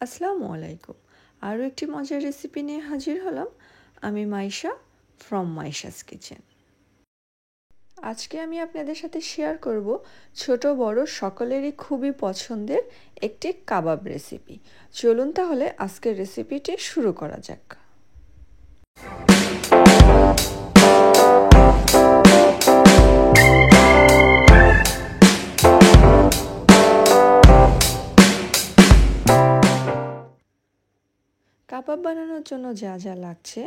আসসালামু আলাইকুম। আরও একটি মজার রেসিপি নিয়ে হাজির হলাম। আমি মাইশা ফ্রম মাইশাস কিচেন। আজকে আমি আপনাদের সাথে শেয়ার করব ছোট বড় সকলেরই খুবই পছন্দের একটি কাবাব রেসিপি। চলুন তাহলে আজকের রেসিপিটি শুরু করা যাক। কাবাব বানানোর জন্য যা যা লাগছে,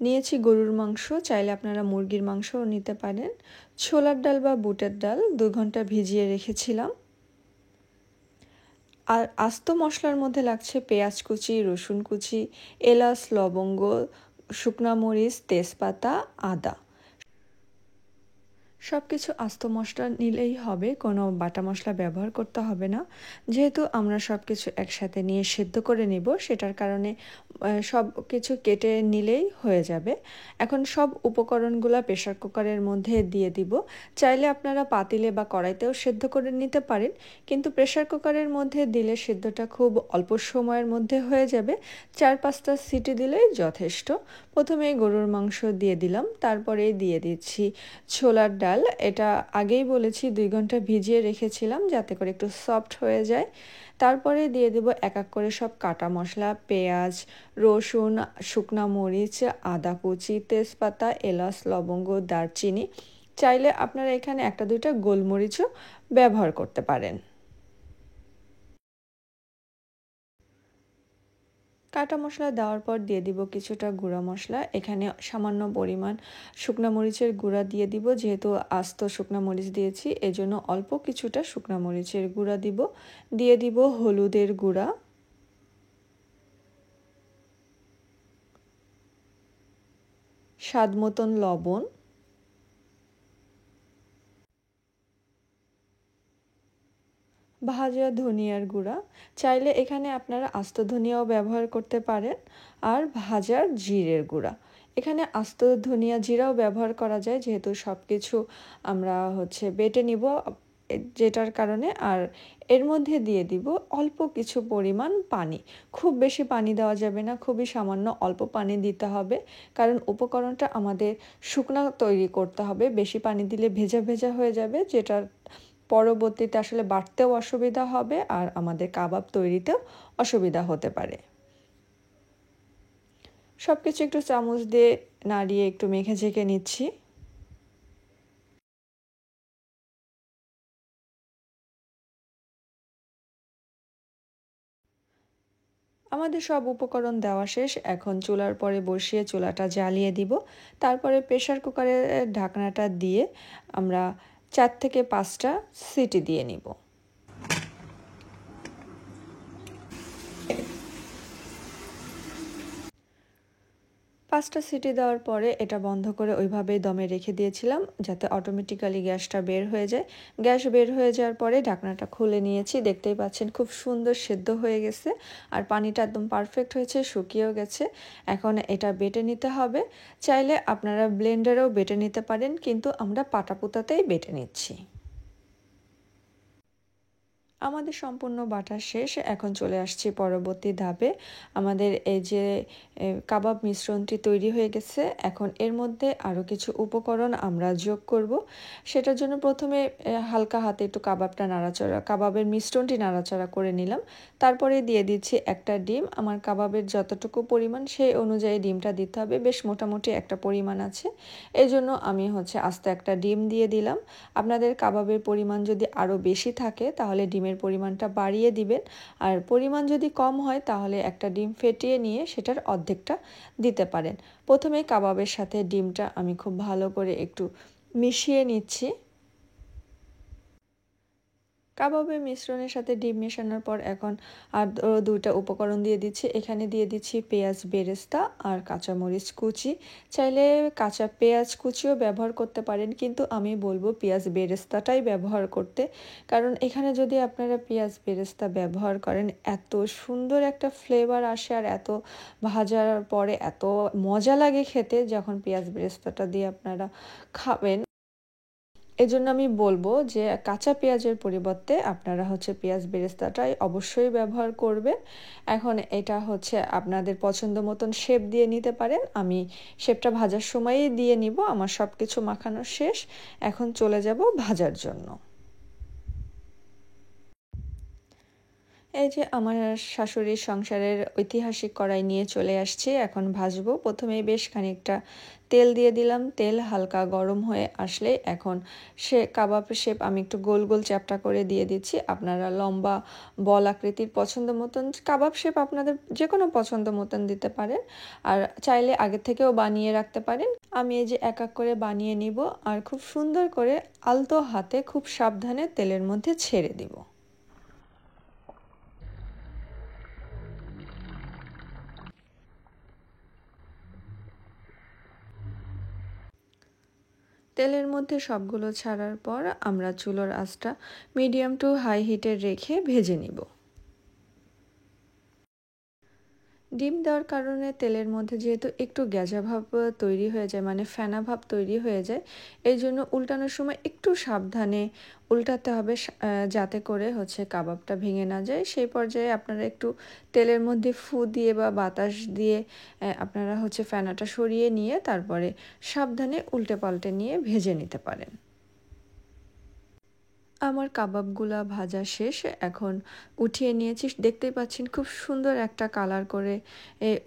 নিয়েছি গরুর মাংস, চাইলে আপনারা মুরগির মাংসও নিতে পারেন। ছোলার ডাল বা বুটের ডাল 2 ঘন্টা ভিজিয়ে রেখেছিলাম। আর আস্ত মশলার মধ্যে লাগছে পেঁয়াজ কুচি, রসুন কুচি, এলাচ, লবঙ্গ, শুকনা মরিচ, তেজপাতা, আদা। সব কিছু আস্ত মশলা নিলেই হবে, কোনো বাটা মশলা ব্যবহার করতে হবে না। যেহেতু আমরা সব কিছু একসাথে নিয়ে সেদ্ধ করে নিব, সেটার কারণে সব কিছু কেটে নিলেই হয়ে যাবে। এখন সব উপকরণগুলো প্রেসার কুকারের মধ্যে দিয়ে দিব। চাইলে আপনারা পাতিলে বা কড়াইতেও সেদ্ধ করে নিতে পারেন, কিন্তু প্রেসার কুকারের মধ্যে দিলে সেদ্ধটা খুব অল্প সময়ের মধ্যে হয়ে যাবে। 4-5টা সিটি দিলেই যথেষ্ট। প্রথমে গরুর মাংস দিয়ে দিলাম, তারপরে দিয়ে দিচ্ছি ছোলার ডাল। এটা আগেই বলেছি 2 ঘন্টা ভিজিয়ে রেখেছিলাম যাতে করে একটু সফট হয়ে যায়। তারপরে দিয়ে দেব এক এক করে সব কাটা মশলা, পেঁয়াজ, রসুন, শুকনা মরিচ, আদা কুচি, তেজপাতা, এলাচ, লবঙ্গ, দারচিনি। চাইলে আপনারা এখানে 1-2টা গোলমরিচও ব্যবহার করতে পারেন। কাটা মশলা দেওয়ার পর দিয়ে দিব কিছুটা গুঁড়া মশলা। এখানে সামান্য পরিমাণ শুকনা মরিচের গুঁড়া দিয়ে দিব, যেহেতু আস্ত শুকনা মরিচ দিয়েছি এজন্য অল্প কিছুটা শুকনা মরিচের গুঁড়া দিব। দিয়ে দিব হলুদের গুঁড়া, স্বাদ মতন লবণ, ভাজা ধনিয়ার গুঁড়া। চাইলে এখানে আপনারা আস্ত ধনিয়াও ব্যবহার করতে পারেন। আর ভাজা জিরের গুঁড়া। এখানে আস্ত ধনিয়া জিরাও ব্যবহার করা যায়, যেহেতু সব কিছু আমরা বেটে নিব, যেটার কারণে। আর এর মধ্যে দিয়ে দিব অল্প কিছু পরিমাণ পানি। খুব বেশি পানি দেওয়া যাবে না, খুবই সামান্য অল্প পানি দিতে হবে, কারণ উপকরণটা আমাদের শুকনা তৈরি করতে হবে। বেশি পানি দিলে ভেজা ভেজা হয়ে যাবে, যেটা পরবর্তীতে আসলে বাটতেও অসুবিধা হবে আর আমাদের কাবাব তৈরিতেও অসুবিধা হতে পারে। সব কিছু একটু চামচ দিয়ে নাড়িয়ে একটু মেখে ঝেঁকে নিচ্ছি। আমাদের সব উপকরণ দেওয়া শেষ। এখন চুলার পরে বসিয়ে চুলাটা জ্বালিয়ে দিব। তারপরে প্রেসার কুকারের ঢাকনাটা দিয়ে আমরা 4-5টা সিটি দিয়ে নিব। 5টা সিটি দেওয়ার পরে এটা বন্ধ করে ওইভাবেই দমে রেখে দিয়েছিলাম, যাতে অটোমেটিক্যালি গ্যাসটা বের হয়ে যায়। গ্যাস বের হয়ে যাওয়ার পরে ঢাকনাটা খুলে নিয়েছি। দেখতেই পাচ্ছেন খুব সুন্দর সেদ্ধ হয়ে গেছে আর পানিটা একদম পারফেক্ট হয়েছে, শুকিয়েও গেছে। এখন এটা বেটে নিতে হবে। চাইলে আপনারা ব্লেন্ডারেও বেটে নিতে পারেন, কিন্তু আমরা পাটাপুতাতেই বেটে নিচ্ছি। আমাদের সম্পূর্ণ বাটা শেষ। এখন চলে আসছি পরবর্তী ধাপে। আমাদের এই যে কাবাব মিশ্রণটি তৈরি হয়ে গেছে, এখন এর মধ্যে আরও কিছু উপকরণ আমরা যোগ করব। সেটার জন্য প্রথমে হালকা হাতে একটু কাবাবের মিশ্রণটি নাড়াচাড়া করে নিলাম। তারপরে দিয়ে দিচ্ছি একটা ডিম। আমার কাবাবের যতটুকু পরিমাণ সেই অনুযায়ী ডিমটা দিতে হবে, বেশ মোটামুটি একটা পরিমাণ আছে। এই জন্য আমি আস্তে একটা ডিম দিয়ে দিলাম। আপনাদের কাবাবের পরিমাণ যদি আরও বেশি থাকে তাহলে ডিমের পরিমাণটা বাড়িয়ে দিবেন, আর পরিমাণ যদি কম হয় তাহলে একটা ডিম ফেটিয়ে নিয়ে সেটার অর্ধেকটা দিতে পারেন। প্রথমে কাবাবের সাথে ডিমটা আমি খুব ভালো করে একটু মিশিয়ে নিচ্ছি। কাবাবের মিশ্রণের সাথে ডিম মেশানোর পর এখন আর 2টা উপকরণ দিয়ে দিচ্ছি। এখানে দিয়ে দিচ্ছি পেঁয়াজ বেরেস্তা আর কাঁচামরিচ কুচি। চাইলে কাঁচা পেঁয়াজ কুচিও ব্যবহার করতে পারেন, কিন্তু আমি বলবো পেঁয়াজ বেরেস্তাটাই ব্যবহার করতে, কারণ এখানে যদি আপনারা পেঁয়াজ বেরেস্তা ব্যবহার করেন এত সুন্দর একটা ফ্লেভার আসে আর এত ভাজার পরে এত মজা লাগে খেতে, যখন পেঁয়াজ বেরেস্তাটা দিয়ে আপনারা খাবেন। এজন্য আমি বলবো যে কাঁচা পেঁয়াজের পরিবর্তে আপনারা হচ্ছে পেঁয়াজ বেরেস্তাটাই অবশ্যই ব্যবহার করবেন। এখন এটা হচ্ছে আপনাদের পছন্দ মতন শেপ দিয়ে নিতে পারেন। আমি শেপটা ভাজার সময়ই দিয়ে নিব। আমার সব কিছু মাখানো শেষ। এখন চলে যাব ভাজার জন্য। এই যে আমার শাশুড়ির সংসারের ঐতিহাসিক কড়াই নিয়ে চলে আসছি, এখন ভাজবো। প্রথমেই বেশ খানিকটা তেল দিয়ে দিলাম। তেল হালকা গরম হয়ে আসলে এখন কাবাব শেপ আমি একটু গোল গোল চ্যাপ্টা করে দিয়ে দিচ্ছি। আপনারা লম্বা বল আকৃতির পছন্দ মতন কাবাব শেপ আপনাদের যে কোনো পছন্দ মতন দিতে পারেন, আর চাইলে আগে থেকেও বানিয়ে রাখতে পারেন। আমি এই যে এক এক করে বানিয়ে নিব আর খুব সুন্দর করে আলতো হাতে খুব সাবধানে তেলের মধ্যে ছেড়ে দিব। তেলের মধ্যে সবগুলো ছাড়ার পর আমরা চুলার আঁচটা মিডিয়াম টু হাই হিটে রেখে ভেজে নিব। ডিম দেওয়ার কারণে তেলের মধ্যে যেহেতু একটু গ্যাজা ভাব তৈরি হয়ে যায়, মানে ফেনা ভাব তৈরি হয়ে যায়, এই জন্য উল্টানোর সময় একটু সাবধানে উল্টাতে হবে, যাতে করে হচ্ছে কাবাবটা ভেঙে না যায়। সেই পর্যায়ে আপনারা একটু তেলের মধ্যে ফু দিয়ে বা বাতাস দিয়ে আপনারা হচ্ছে ফেনাটা সরিয়ে নিয়ে তারপরে সাবধানে উল্টে পাল্টে নিয়ে ভেজে নিতে পারেন। আমার কাবাবগুলা ভাজা শেষ। এখন উঠিয়ে নিয়েছি। দেখতেই পাচ্ছেন খুব সুন্দর একটা কালার করে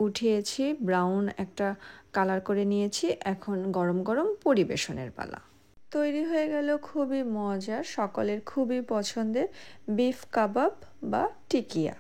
উঠিয়েছি। ব্রাউন একটা কালার করে নিয়েছি। এখন গরম গরম পরিবেশনের পালা। তৈরি হয়ে গেল খুবই মজার, সকলের খুবই পছন্দের বিফ কাবাব বা টিকিয়া।